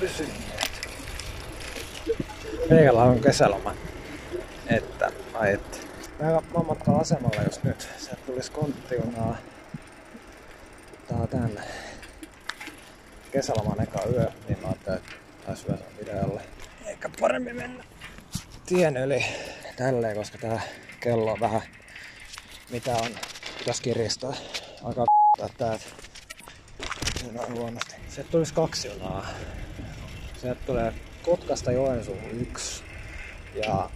pysyneet. Meikällä on kesäloma. Että. Mä matkaan asemalle jos nyt. Sieltä tulis konttiunaa. Tää tänne. Kesäloman eka yö, niin mä ajattelin, että taisi hyvä videolle. Eikä paremmin mennä tien yli tälleen, koska tää kello on vähän mitä on. Pitäis kiristää. Alkaa tää noin huonosti. Sieltä tulisi 2 junaa. Sieltä tulee Kotkasta Joensuuhun 1 ja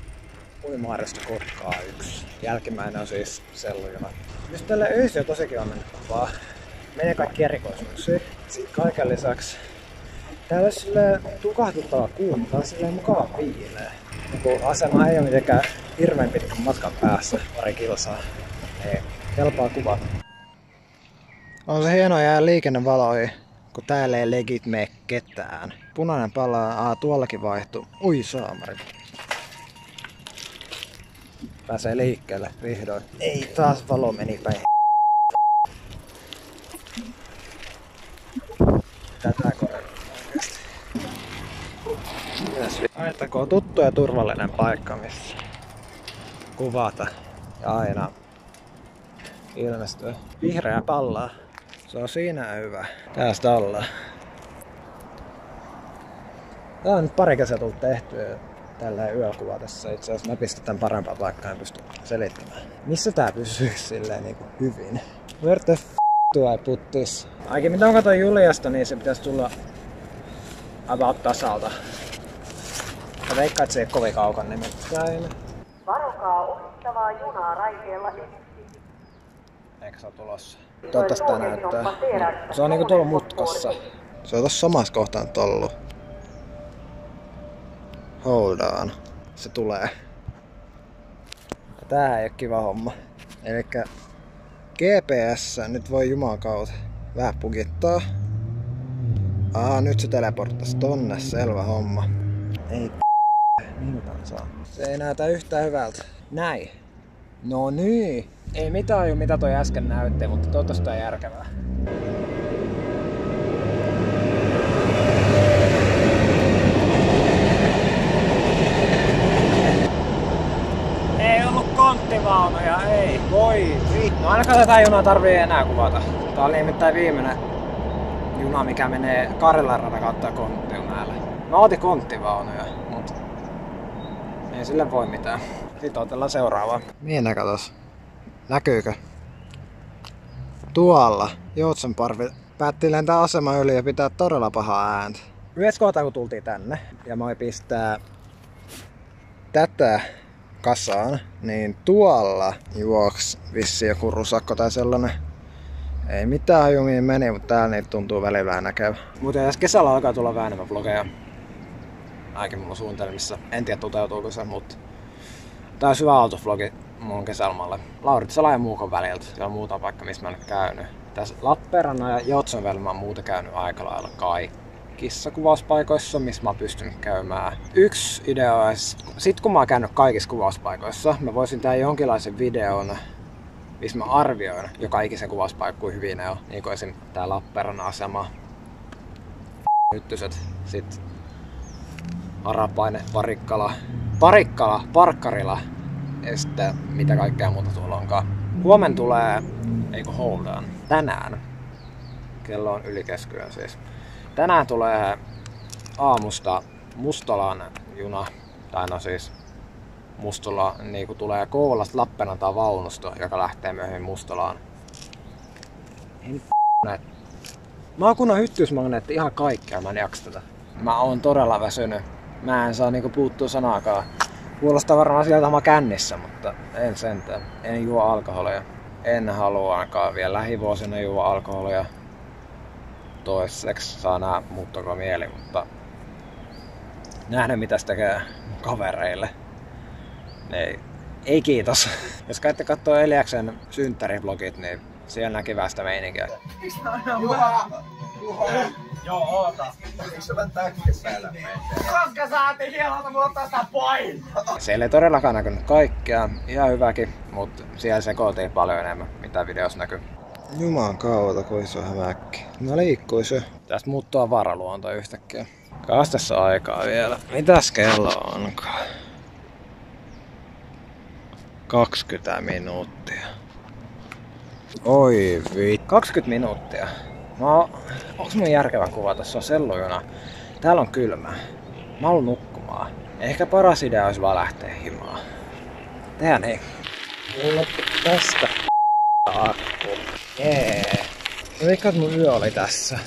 Uimaharjosta Kotkaa 1. Jälkimmäinen on siis sellujuna. Just tällä öisin on tosi kiva mennä vaan. Menee kaikki erikoisuuksia. Sitten kaiken lisäksi täällä on silleen tukahduttava kuuma. Tää on silleen mukava viileä. Kun asema ei ole mitenkään hirveän pitkän matkan päässä, pari kilsaa. Ei kelpaa kuvata. On se hienoa jää liikennevaloihin, kun täällä ei legit mene ketään. Punainen palaa, tuollakin vaihtuu. Ui saamari. Pääsee liikkeelle vihdoin. Ei taas valo meni päin. Tätä oikeesti. Ajattakoon tuttu ja turvallinen paikka missä kuvata ja aina ilmestyy. Vihreä pallaa. Se on siinä hyvä. Tästä ollaan. Tää on nyt pari kesää tullut tehtyä tällä yökuva tässä. Itse asiassa mä pistän tän parempaa paikkaa en pysty selittämään. Missä tää pysyy silleen niinku hyvin? Where the f*** do I put this? Aikin mitä on katsoin Juliasta, niin se pitäisi tulla about tasalta. Mä veikkaan, että se ei kovin kaukan nimittäin. Varokaa ohittavaa junaa raiteella 1. Eikö se ole tulossa? Toivottavasti tää näyttää. Se on niinku tuolla mutkassa. Se on tossa samassa kohtaan tollu. Hold on. Se tulee. Tää ei oo kiva homma. Elikkä GPS nyt voi jumalauta vähän pukittaa. Nyt se teleporttasi tonne, selvä homma. Ei miltään saa. Se ei näytä yhtään hyvältä. Näin. No niin. Ei mitään mitä toi äsken näytti, mutta toivottavasti on järkevää. Ei ollut konttivaunuja, ei. Voi vittu. No ainakaan tätä junaa tarvii enää kuvata. Tää oli nimittäin viimeinen juna, mikä menee Karjalan radan kautta Konttiunaalle. Mä otin konttivaunuja, mut ei sille voi mitään. Sitten otellaan seuraavaa. Mihin katos? Näkyykö? Tuolla Joutsenparvi päätti lentää aseman yli ja pitää todella pahaa ääntä. Yhdessä kohtaa kun tultiin tänne ja mä voin pistää tätä kasaan, niin tuolla juoks vissiin joku rusakko tai sellainen. Ei mitään jumiin meni, mutta täällä niitä tuntuu välillä vähän näkevä. Muuten tässä kesällä alkaa tulla vähän enemmän vlogeja. Ainakin mulla on suunnitelmissa. En tiedä toteutuuko se, mutta tää on hyvä autovlogi mun kesälomalle. Lauritsala ja Muukon väliltä. Siellä on muutama paikka, missä mä oon käynyt. Tässä Lappeenrannan ja Joutsenvälillä mä oon muuten käynyt aika lailla kaikissa kuvauspaikoissa, missä mä oon pystynyt käymään. Yksi idea on, sit kun mä oon käynyt kaikissa kuvauspaikoissa, mä voisin tehdä jonkinlaisen videon, missä mä arvioin joka ikisen kuvauspaikka, kuin hyvin ne on. Niin kuin esim. Tää Lappeenrannan asema, Hyttyset, sit Harapaine, Parikkala, Parkkarila ja sitten mitä kaikkea muuta tuolla onkaan. Huomen tulee, hold on, tänään, kello on yli keskiyön siis. Tänään tulee aamusta Mustolan juna, tai no siis Mustola niinku tulee Kouvolasta Lappeenrantaan vaunusto, joka lähtee myöhemmin Mustolaan. Mä oon kunnon hyttysmagneetti ihan kaikkea, mä en jaksa tätä. Mä oon todella väsynyt. Mä en saa niinku puuttua sanaakaan. Kuulostaa varmaan sieltä oma kännissä, mutta en sentään. En juo alkoholia. En halua ainakaan vielä lähivuosina juo alkoholia. Toiseksi saa nää muuttako mieli, mutta nähdä mitä se tekee kavereille. Ei kiitos. Jos käytte kattoo Eliaksen synttärivlogit, niin siellä näki västä meininkiä. Joo, oota. Eikö se ole täkkiä päällä meitä? Koska saatiin hielota mulla tästä pois! Siellä ei todellakaan näkynyt kaikkea. Ihan hyväkin, mutta siellä sekoiltiin paljon enemmän, mitä videossa näkyy. Juman kautta, kun iso hämäkki. Mä liikkuis jo. Tästä muuttua varaluonto yhtäkkiä. Kaas tässä aikaa vielä. Mitäs kello onkaan? 20 minuuttia. Oi vit. 20 minuuttia. No, onks mun järkevä kuvata? Se on sellujuna. Täällä on kylmä. Mä haluun nukkumaan. Ehkä paras idea olisi vaan lähteä himaan. Tehdään niin. Mulla tästä akku. Jee. Veikkaan, että mun yö oli tässä.